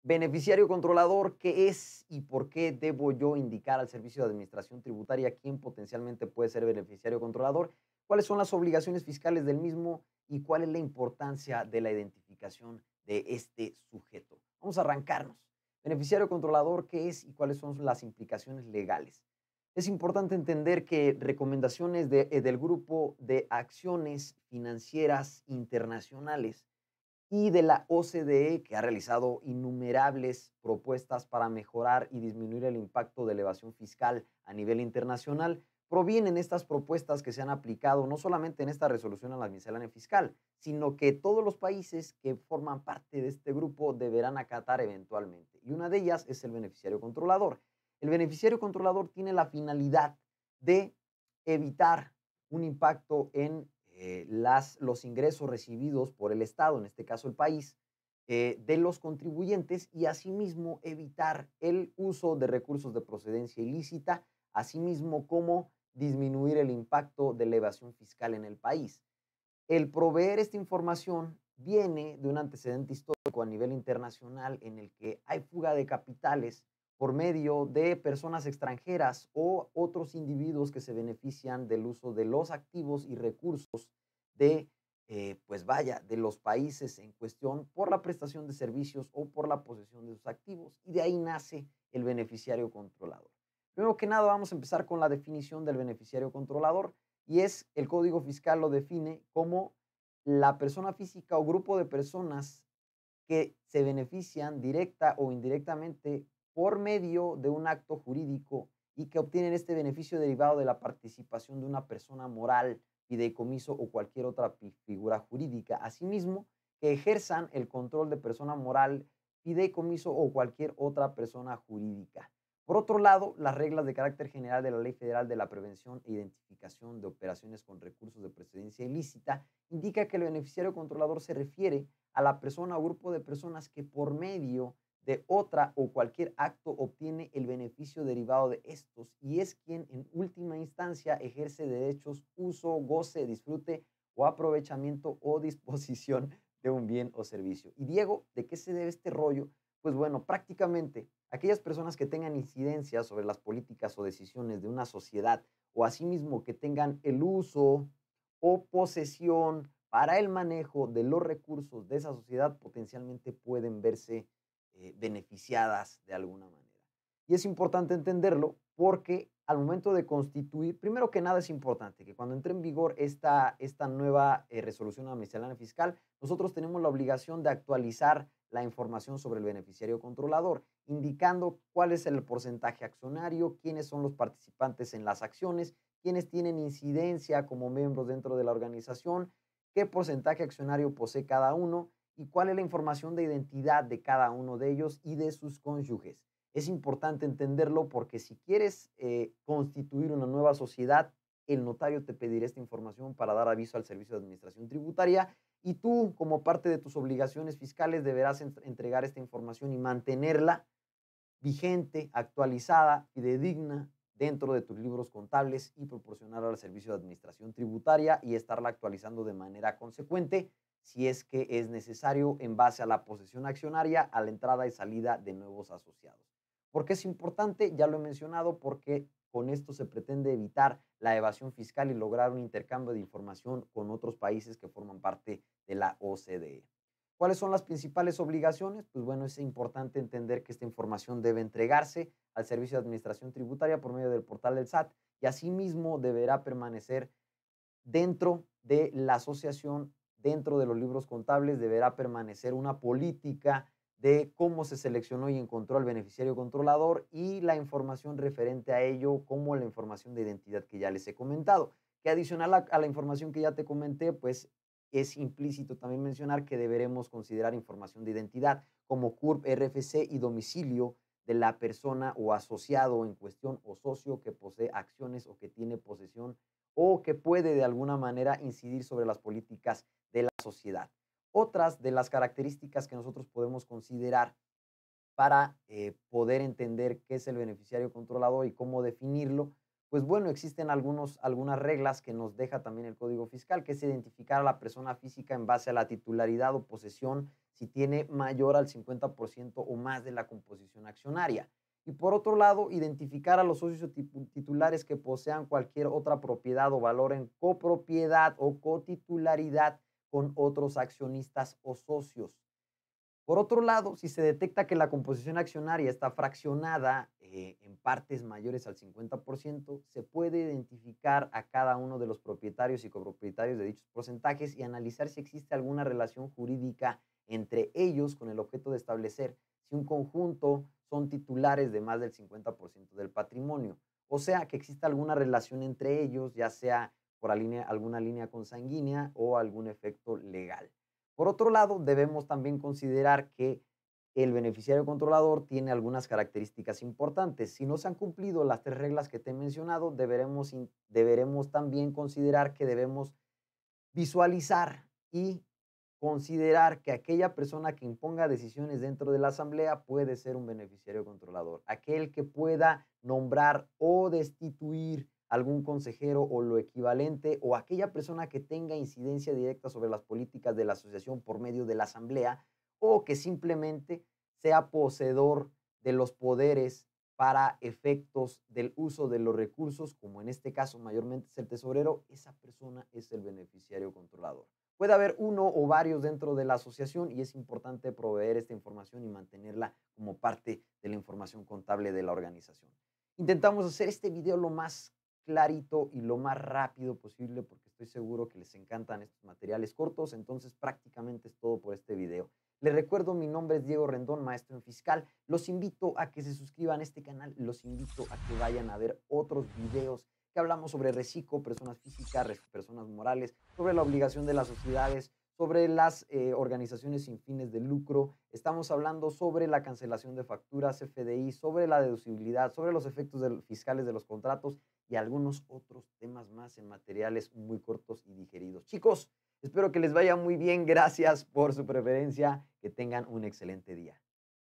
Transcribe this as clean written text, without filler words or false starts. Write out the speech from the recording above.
Beneficiario controlador, ¿qué es y por qué debo yo indicar al Servicio de Administración Tributaria quién potencialmente puede ser beneficiario controlador? ¿Cuáles son las obligaciones fiscales del mismo y cuál es la importancia de la identificación de este sujeto? Vamos a arrancarnos. Beneficiario controlador, ¿qué es y cuáles son las implicaciones legales? Es importante entender que recomendaciones del Grupo de Acciones Financieras Internacionales y de la OCDE, que ha realizado innumerables propuestas para mejorar y disminuir el impacto de la evasión fiscal a nivel internacional, provienen estas propuestas que se han aplicado no solamente en esta resolución a la miscelánea fiscal, sino que todos los países que forman parte de este grupo deberán acatar eventualmente. Y una de ellas es el beneficiario controlador. El beneficiario controlador tiene la finalidad de evitar un impacto en los ingresos recibidos por el Estado, en este caso el país, de los contribuyentes y asimismo evitar el uso de recursos de procedencia ilícita, asimismo como disminuir el impacto de la evasión fiscal en el país. El proveer esta información viene de un antecedente histórico a nivel internacional en el que hay fuga de capitales por medio de personas extranjeras o otros individuos que se benefician del uso de los activos y recursos de, pues vaya, de los países en cuestión por la prestación de servicios o por la posesión de sus activos. Y de ahí nace el beneficiario controlador. Primero que nada, vamos a empezar con la definición del beneficiario controlador y es el Código Fiscal lo define como la persona física o grupo de personas que se benefician directa o indirectamente por medio de un acto jurídico y que obtienen este beneficio derivado de la participación de una persona moral, fideicomiso o cualquier otra figura jurídica. Asimismo, que ejerzan el control de persona moral, fideicomiso o cualquier otra persona jurídica. Por otro lado, las reglas de carácter general de la Ley Federal de la Prevención e Identificación de Operaciones con Recursos de Procedencia Ilícita indica que el beneficiario controlador se refiere a la persona o grupo de personas que por medio de otra o cualquier acto obtiene el beneficio derivado de estos y es quien en última instancia ejerce derechos, uso, goce, disfrute o aprovechamiento o disposición de un bien o servicio. Y Diego, ¿de qué se debe este rollo? Pues bueno, prácticamente aquellas personas que tengan incidencia sobre las políticas o decisiones de una sociedad o asimismo que tengan el uso o posesión para el manejo de los recursos de esa sociedad potencialmente pueden verse beneficiadas de alguna manera. Y es importante entenderlo porque al momento de constituir, primero que nada es importante que cuando entre en vigor esta nueva resolución a la miscelánea fiscal, nosotros tenemos la obligación de actualizar la información sobre el beneficiario controlador, indicando cuál es el porcentaje accionario, quiénes son los participantes en las acciones, quiénes tienen incidencia como miembros dentro de la organización, qué porcentaje accionario posee cada uno y cuál es la información de identidad de cada uno de ellos y de sus cónyuges. Es importante entenderlo porque si quieres constituir una nueva sociedad, el notario te pedirá esta información para dar aviso al Servicio de Administración Tributaria y tú, como parte de tus obligaciones fiscales, deberás entregar esta información y mantenerla vigente, actualizada, fidedigna dentro de tus libros contables y proporcionarla al Servicio de Administración Tributaria y estarla actualizando de manera consecuente si es que es necesario en base a la posesión accionaria, a la entrada y salida de nuevos asociados. ¿Por qué es importante? Ya lo he mencionado, porque con esto se pretende evitar la evasión fiscal y lograr un intercambio de información con otros países que forman parte de la OCDE. ¿Cuáles son las principales obligaciones? Pues bueno, es importante entender que esta información debe entregarse al Servicio de Administración Tributaria por medio del portal del SAT y asimismo deberá permanecer dentro de la asociación, dentro de los libros contables, deberá permanecer una política de cómo se seleccionó y encontró al beneficiario controlador y la información referente a ello, como la información de identidad que ya les he comentado. Que adicional a la información que ya te comenté, pues es implícito también mencionar que deberemos considerar información de identidad como CURP, RFC y domicilio de la persona o asociado en cuestión o socio que posee acciones o que tiene posesión o que puede de alguna manera incidir sobre las políticas de la sociedad. Otras de las características que nosotros podemos considerar para poder entender qué es el beneficiario controlador y cómo definirlo, pues bueno, existen algunas reglas que nos deja también el Código Fiscal, que es identificar a la persona física en base a la titularidad o posesión si tiene mayor al 50% o más de la composición accionaria. Y por otro lado, identificar a los socios titulares que posean cualquier otra propiedad o valor en copropiedad o cotitularidad con otros accionistas o socios. Por otro lado, si se detecta que la composición accionaria está fraccionada en partes mayores al 50%, se puede identificar a cada uno de los propietarios y copropietarios de dichos porcentajes y analizar si existe alguna relación jurídica entre ellos con el objeto de establecer si un conjunto son titulares de más del 50% del patrimonio. O sea, que exista alguna relación entre ellos, ya sea por alguna línea consanguínea o algún efecto legal. Por otro lado, debemos también considerar que el beneficiario controlador tiene algunas características importantes. Si no se han cumplido las tres reglas que te he mencionado, deberemos también considerar que debemos visualizar y considerar que aquella persona que imponga decisiones dentro de la asamblea puede ser un beneficiario controlador. Aquel que pueda nombrar o destituir algún consejero o lo equivalente, o aquella persona que tenga incidencia directa sobre las políticas de la asociación por medio de la asamblea, o que simplemente sea poseedor de los poderes para efectos del uso de los recursos, como en este caso mayormente es el tesorero, esa persona es el beneficiario controlador. Puede haber uno o varios dentro de la asociación y es importante proveer esta información y mantenerla como parte de la información contable de la organización. Intentamos hacer este video lo más clarito y lo más rápido posible porque estoy seguro que les encantan estos materiales cortos, entonces prácticamente es todo por este video. Les recuerdo, mi nombre es Diego Rendón, maestro en fiscal. Los invito a que se suscriban a este canal, los invito a que vayan a ver otros videos que hablamos sobre reciclo, personas físicas, personas morales, sobre la obligación de las sociedades, sobre las organizaciones sin fines de lucro. Estamos hablando sobre la cancelación de facturas, FDI, sobre la deducibilidad, sobre los efectos fiscales de los contratos y algunos otros temas más en materiales muy cortos y digeridos. Chicos, espero que les vaya muy bien. Gracias por su preferencia. Que tengan un excelente día.